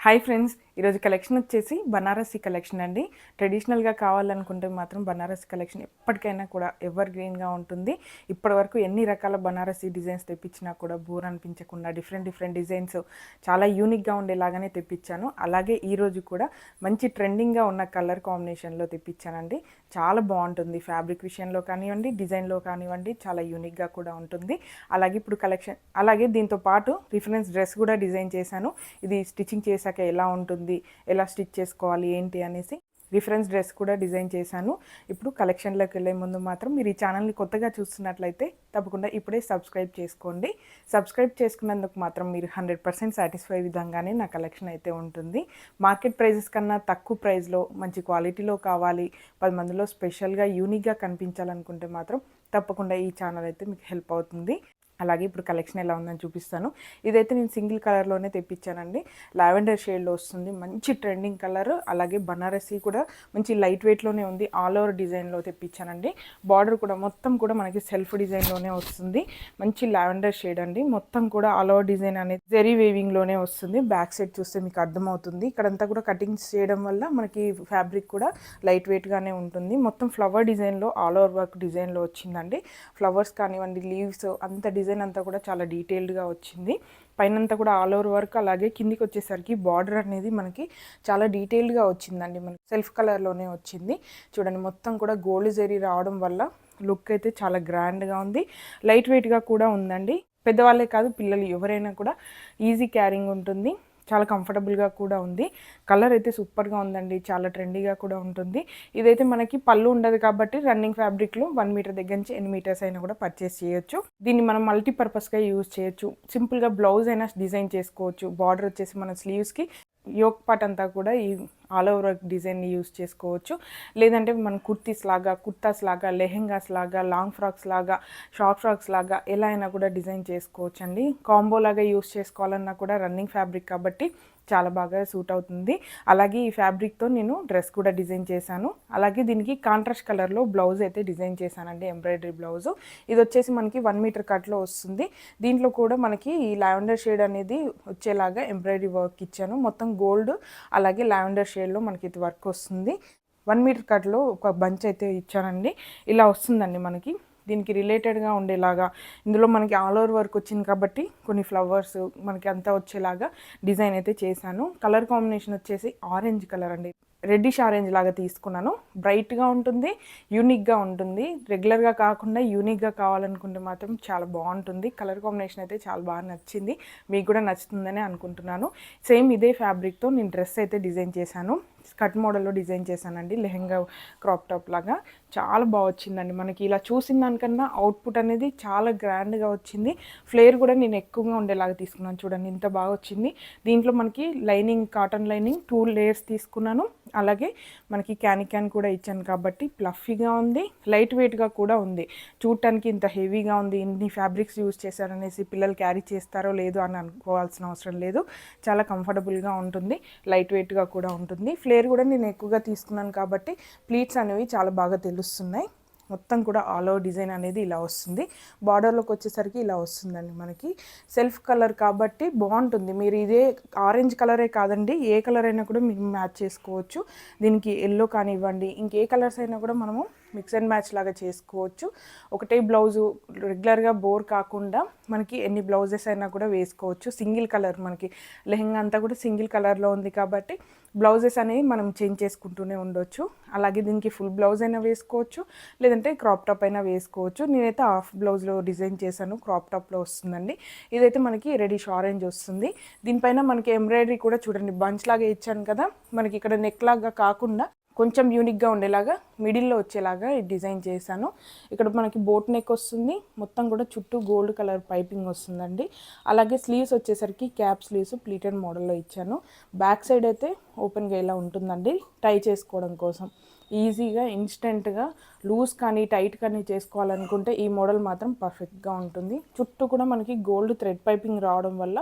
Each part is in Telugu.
హాయ్ ఫ్రెండ్స్, ఈరోజు కలెక్షన్ వచ్చేసి బనారసి కలెక్షన్ అండి. ట్రెడిషనల్గా కావాలనుకుంటే మాత్రం బనారసి కలెక్షన్ ఎప్పటికైనా కూడా ఎవర్ గ్రీన్గా ఉంటుంది. ఇప్పటి వరకు ఎన్ని రకాల బనారసి డిజైన్స్ తెప్పించినా కూడా బోర్ అనిపించకుండా డిఫరెంట్ డిజైన్స్ చాలా యూనిక్గా ఉండేలాగానే తెప్పించాను. అలాగే ఈరోజు కూడా మంచి ట్రెండింగ్గా ఉన్న కలర్ కాంబినేషన్లో తెప్పించానండి. చాలా బాగుంటుంది. ఫ్యాబ్రిక్ విషయంలో కానివ్వండి, డిజైన్లో కానివ్వండి, చాలా యూనిక్గా కూడా ఉంటుంది. అలాగే ఇప్పుడు కలెక్షన్ అలాగే దీంతో పాటు రిఫరెన్స్ డ్రెస్ కూడా డిజైన్ చేశాను. ఇది స్టిచ్చింగ్ చేశాక ఎలా ఉంటుంది, ఎలా స్టిచ్ చేసుకోవాలి ఏంటి అనేసి రిఫరెన్స్ డ్రెస్ కూడా డిజైన్ చేశాను. ఇప్పుడు కలెక్షన్లోకి వెళ్ళే ముందు మాత్రం మీరు ఈ ఛానల్ని కొత్తగా చూస్తున్నట్లయితే తప్పకుండా ఇప్పుడే సబ్స్క్రైబ్ చేసుకోండి. సబ్స్క్రైబ్ చేసుకున్నందుకు మాత్రం మీరు 100% సాటిస్ఫై విధంగానే నా కలెక్షన్ అయితే ఉంటుంది. మార్కెట్ ప్రైజెస్ కన్నా తక్కువ ప్రైస్లో మంచి క్వాలిటీలో కావాలి, 10 మందిలో స్పెషల్గా యూనిక్గా కనిపించాలనుకుంటే మాత్రం తప్పకుండా ఈ ఛానల్ అయితే మీకు హెల్ప్ అవుతుంది. అలాగే ఇప్పుడు కలెక్షన్ ఎలా ఉందని చూపిస్తాను. ఇదైతే నేను సింగిల్ కలర్లోనే తెప్పించానండి. లావెండర్ షేడ్లో వస్తుంది, మంచి ట్రెండింగ్ కలర్. అలాగే బనారసి కూడా మంచి లైట్ వెయిట్లోనే ఉంది, ఆల్ ఓవర్ డిజైన్లో తెప్పించానండి. బార్డర్ కూడా మొత్తం కూడా మనకి సెల్ఫ్ డిజైన్లోనే వస్తుంది. మంచి లావెండర్ షేడ్ అండి. మొత్తం కూడా ఆల్ ఓవర్ డిజైన్ అనేది జెరీ వేవింగ్లోనే వస్తుంది. బ్యాక్ సైడ్ చూస్తే మీకు అర్థమవుతుంది. ఇక్కడంతా కూడా కటింగ్స్ చేయడం వల్ల మనకి ఫ్యాబ్రిక్ కూడా లైట్ వెయిట్గానే ఉంటుంది. మొత్తం ఫ్లవర్ డిజైన్లో ఆల్ ఓవర్ వర్క్ డిజైన్లో వచ్చిందండి. ఫ్లవర్స్ కానివ్వండి, లీవ్స్ అంత డిజైన్ అంతా కూడా చాలా డీటెయిల్డ్గా వచ్చింది. పైనంతా కూడా ఆల్ ఓవర్ వర్క్. అలాగే కిందికి వచ్చేసరికి బార్డర్ అనేది మనకి చాలా డీటెయిల్డ్గా వచ్చిందండి. మనకి సెల్ఫ్ కలర్లోనే వచ్చింది. చూడండి, మొత్తం కూడా గోల్డ్ జరీ రావడం వల్ల లుక్ అయితే చాలా గ్రాండ్గా ఉంది. లైట్ వెయిట్గా కూడా ఉందండి. పెద్దవాళ్ళే కాదు, పిల్లలు ఎవరైనా కూడా ఈజీ క్యారింగ్ ఉంటుంది. చాలా కంఫర్టబుల్గా కూడా ఉంది. కలర్ అయితే సూపర్గా ఉందండి. చాలా ట్రెండీగా కూడా ఉంటుంది. ఇదైతే మనకి పళ్ళు ఉండదు కాబట్టి రన్నింగ్ ఫ్యాబ్రిక్లో 1 మీటర్ దగ్గర నుంచి 8 మీటర్స్ అయినా కూడా పర్చేస్ చేయొచ్చు. దీన్ని మనం మల్టీపర్పస్గా యూజ్ చేయొచ్చు. సింపుల్గా బ్లౌజ్ అయినా డిజైన్ చేసుకోవచ్చు. బార్డర్ వచ్చేసి మన స్లీవ్స్కి యోక్ పార్ట్ అంతా కూడా ఈ ఆల్ ఓవర్ వర్క్ డిజైన్ని యూజ్ చేసుకోవచ్చు. లేదంటే మనం కుర్తీస్ లాగా, కుర్తాస్ లాగా, లెహెంగాస్ లాగా, లాంగ్ ఫ్రాక్స్ లాగా, షార్ట్ ఫ్రాక్స్ లాగా ఎలా అయినా కూడా డిజైన్ చేసుకోవచ్చు అండి. కాంబో లాగా యూజ్ చేసుకోవాలన్నా కూడా రన్నింగ్ ఫ్యాబ్రిక్ కాబట్టి చాలా బాగా సూట్ అవుతుంది. అలాగే ఈ ఫ్యాబ్రిక్తో నేను డ్రెస్ కూడా డిజైన్ చేశాను. అలాగే దీనికి కాంట్రాస్ట్ కలర్లో బ్లౌజ్ అయితే డిజైన్ చేశానండి, ఎంబ్రాయిడరీ బ్లౌజు. ఇది వచ్చేసి మనకి 1 మీటర్ కట్లో వస్తుంది. దీంట్లో కూడా మనకి ఈ లావెండర్ షేడ్ అనేది వచ్చేలాగా ఎంబ్రాయిడరీ వర్క్ ఇచ్చాను. మొత్తం గోల్డ్ అలాగే లావెండర్ షేడ్లో మనకి ఇది వర్క్ వస్తుంది. 1 మీటర్ కట్లో ఒక బంచ్ అయితే ఇచ్చానండి. ఇలా వస్తుందండి మనకి. దీనికి రిలేటెడ్గా ఉండేలాగా ఇందులో మనకి ఆల్ ఓవర్ వర్క్ వచ్చింది కాబట్టి కొన్ని ఫ్లవర్స్ మనకి అంతా వచ్చేలాగా డిజైన్ అయితే చేశాను. కలర్ కాంబినేషన్ వచ్చేసి ఆరెంజ్ కలర్ అండి. రెడ్డిష్ ఆరెంజ్ లాగా తీసుకున్నాను. బ్రైట్గా ఉంటుంది, యూనిక్గా ఉంటుంది. రెగ్యులర్గా కాకుండా యూనిక్గా కావాలనుకుంటే మాత్రం చాలా బాగుంటుంది. కలర్ కాంబినేషన్ అయితే చాలా బాగా నచ్చింది. మీకు కూడా నచ్చుతుందని అనుకుంటున్నాను. సేమ్ ఇదే ఫ్యాబ్రిక్తో నేను డ్రెస్ అయితే డిజైన్ చేశాను. స్కర్ట్ మోడల్లో డిజైన్ చేశానండి. లెహెంగా క్రాప్ టాప్ లాగా చాలా బాగా వచ్చిందండి. మనకి ఇలా చూసిన దానికన్నా అవుట్పుట్ అనేది చాలా గ్రాండ్గా వచ్చింది. ఫ్లేర్ కూడా నేను ఎక్కువగా ఉండేలాగా తీసుకున్నాను. చూడండి ఇంత బాగా వచ్చింది. దీంట్లో మనకి లైనింగ్, కాటన్ లైనింగ్ 2 లేయర్స్ తీసుకున్నాను. అలాగే మనకి క్యాన్ కూడా ఇచ్చాను కాబట్టి ప్లఫీగా ఉంది, లైట్ వెయిట్గా కూడా ఉంది. చూడటానికి ఇంత హెవీగా ఉంది, ఇన్ని ఫ్యాబ్రిక్స్ యూజ్ చేశారనేసి పిల్లలు క్యారీ చేస్తారో లేదో అని అనుకోవాల్సిన అవసరం లేదు. చాలా కంఫర్టబుల్గా ఉంటుంది, లైట్ వెయిట్గా కూడా ఉంటుంది. ఫ్లేర్ కూడా నేను ఎక్కువగా తీసుకున్నాను కాబట్టి ప్లీట్స్ అనేవి చాలా బాగా తెలుస్తున్నాయి. మొత్తం కూడా ఆల్ ఓవర్ డిజైన్ అనేది ఇలా వస్తుంది. బార్డర్లోకి వచ్చేసరికి ఇలా వస్తుందండి. మనకి సెల్ఫ్ కలర్ కాబట్టి బాగుంటుంది. మీరు ఇదే ఆరెంజ్ కలరే కాదండి, ఏ కలర్ అయినా కూడా మీరు మ్యాచ్ చేసుకోవచ్చు. దీనికి ఎల్లో కానివ్వండి, ఇంకే కలర్స్ అయినా కూడా మనము మిక్స్ అండ్ మ్యాచ్ లాగా చేసుకోవచ్చు. ఒకటే బ్లౌజు రెగ్యులర్గా బోర్ కాకుండా మనకి ఎన్ని బ్లౌజెస్ అయినా కూడా వేసుకోవచ్చు. సింగిల్ కలర్ మనకి లెహెంగా అంతా కూడా సింగిల్ కలర్లో ఉంది కాబట్టి బ్లౌజెస్ అనేవి మనం చేంజ్ చేసుకుంటూనే ఉండొచ్చు. అలాగే దీనికి ఫుల్ బ్లౌజ్ అయినా వేసుకోవచ్చు, లేదంటే క్రాప్ టాప్ అయినా వేసుకోవచ్చు. నేనైతే హాఫ్ బ్లౌజ్లో డిజైన్ చేశాను, క్రాప్ టాప్లో వస్తుందండి. ఇదైతే మనకి రెడిష్ ఆరెంజ్ వస్తుంది. దీనిపైన మనకి ఎంబ్రాయిడరీ కూడా చూడండి బంచ్ లాగా ఇచ్చాను కదా, మనకి ఇక్కడ నెక్ లాగా కాకుండా కొంచెం యూనిక్గా ఉండేలాగా మిడిల్లో వచ్చేలాగా డిజైన్ చేశాను. ఇక్కడ మనకి బోట్ నెక్ వస్తుంది. మొత్తం కూడా చుట్టూ గోల్డ్ కలర్ పైపింగ్ వస్తుందండి. అలాగే స్లీవ్స్ వచ్చేసరికి క్యాప్ స్లీవ్స్ ప్లీటెడ్ మోడల్లో ఇచ్చాను. బ్యాక్ సైడ్ అయితే ఓపెన్గా ఇలా ఉంటుందండి, టై చేసుకోవడం కోసం. ఈజీగా ఇన్స్టెంట్గా లూజ్ కానీ టైట్ కానీ చేసుకోవాలనుకుంటే ఈ మోడల్ మాత్రం పర్ఫెక్ట్గా ఉంటుంది. చుట్టూ కూడా మనకి గోల్డ్ థ్రెడ్ పైపింగ్ రావడం వల్ల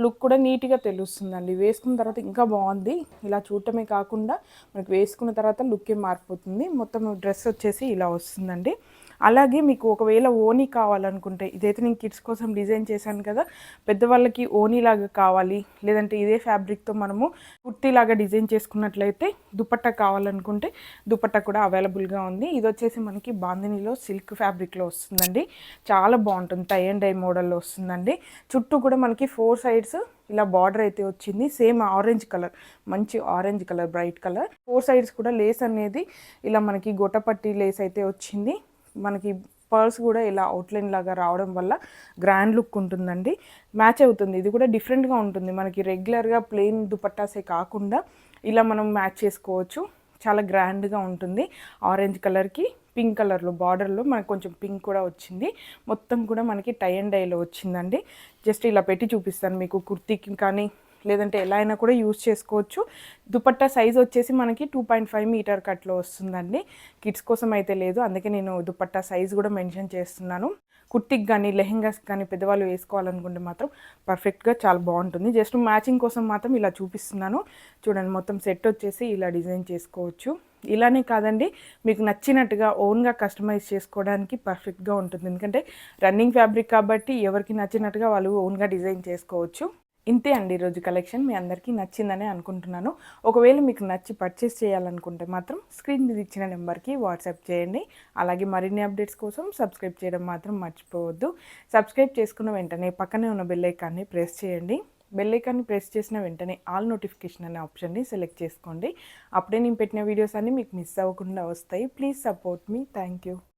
లుక్ కూడా నీట్గా తెలుస్తుందండి. వేసుకున్న తర్వాత ఇంకా బాగుంది. ఇలా చూడటమే కాకుండా మనకి వేసుకున్న తర్వాత లుక్కే మారిపోతుంది. మొత్తం డ్రెస్ వచ్చేసి ఇలా వస్తుందండి. అలాగే మీకు ఒకవేళ ఓనీ కావాలనుకుంటే, ఇదైతే నేను కిడ్స్ కోసం డిజైన్ చేశాను కదా, పెద్దవాళ్ళకి ఓనీలాగా కావాలి, లేదంటే ఇదే ఫ్యాబ్రిక్తో మనము కుర్తీలాగా డిజైన్ చేసుకున్నట్లయితే దుపట్టా కావాలనుకుంటే దుపట్టా కూడా అవైలబుల్గా ఉంది. ఇది వచ్చేసి మనకి బాందినీలో సిల్క్ ఫ్యాబ్రిక్లో వస్తుందండి. చాలా బాగుంటుంది, టై అండ్ డై మోడల్లో వస్తుందండి. చుట్టూ కూడా మనకి 4 సైడ్స్ ఇలా బార్డర్ అయితే వచ్చింది. సేమ్ ఆరెంజ్ కలర్, మంచి orange colour, bright colour. 4 sides కూడా లేస్ అనేది ఇలా మనకి గొట్టపట్టి లేస్ అయితే వచ్చింది. మనకి పర్ల్స్ కూడా ఇలా అవుట్లైన్ లాగా రావడం వల్ల గ్రాండ్ లుక్ ఉంటుందండి. మ్యాచ్ అవుతుంది. ఇది కూడా డిఫరెంట్గా ఉంటుంది. మనకి రెగ్యులర్గా ప్లెయిన్ దుపట్టాసే కాకుండా ఇలా మనం మ్యాచ్ చేసుకోవచ్చు. చాలా గ్రాండ్గా ఉంటుంది. ఆరెంజ్ కలర్కి పింక్ కలర్లో బార్డర్లో మనకు కొంచెం పింక్ కూడా వచ్చింది. మొత్తం కూడా మనకి టై అండ్ డైలో వచ్చిందండి. జస్ట్ ఇలా పెట్టి చూపిస్తాను మీకు. కుర్తీకి కానీ లేదంటే ఎలా అయినా కూడా యూజ్ చేసుకోవచ్చు. దుపట్టా సైజ్ వచ్చేసి మనకి 2.5 మీటర్ కట్లో వస్తుందండి. కిడ్స్ కోసం అయితే లేదు, అందుకే నేను దుపట్టా సైజ్ కూడా మెన్షన్ చేస్తున్నాను. కుర్తికి కానీ లెహెంగాస్ కానీ పెద్దవాళ్ళు వేసుకోవాలనుకుంటే మాత్రం పర్ఫెక్ట్గా చాలా బాగుంటుంది. జస్ట్ మ్యాచింగ్ కోసం మాత్రం ఇలా చూపిస్తున్నాను. చూడండి, మొత్తం సెట్ వచ్చేసి ఇలా డిజైన్ చేసుకోవచ్చు. ఇలానే కాదండి, మీకు నచ్చినట్టుగా ఓన్గా కస్టమైజ్ చేసుకోవడానికి పర్ఫెక్ట్గా ఉంటుంది. ఎందుకంటే రన్నింగ్ ఫ్యాబ్రిక్ కాబట్టి ఎవరికి నచ్చినట్టుగా వాళ్ళు ఓన్గా డిజైన్ చేసుకోవచ్చు. ఇంతే అండి ఈరోజు కలెక్షన్. మీ అందరికీ నచ్చిందనే అనుకుంటున్నాను. ఒకవేళ మీకు నచ్చి పర్చేస్ చేయాలనుకుంటే మాత్రం స్క్రీన్ మీద ఇచ్చిన నెంబర్కి వాట్సాప్ చేయండి. అలాగే మరిన్ని అప్డేట్స్ కోసం సబ్స్క్రైబ్ చేయడం మాత్రం మర్చిపోవద్దు. సబ్స్క్రైబ్ చేసుకున్న వెంటనే పక్కనే ఉన్న బెల్ ఐకాన్ని ప్రెస్ చేయండి. బెల్ ఐకాన్ని ప్రెస్ చేసిన వెంటనే ఆల్ నోటిఫికేషన్ అనే ఆప్షన్ని సెలెక్ట్ చేసుకోండి. అప్పుడే నేను పెట్టిన వీడియోస్ అన్నీ మీకు మిస్ అవ్వకుండా వస్తాయి. Please support me. Thank you.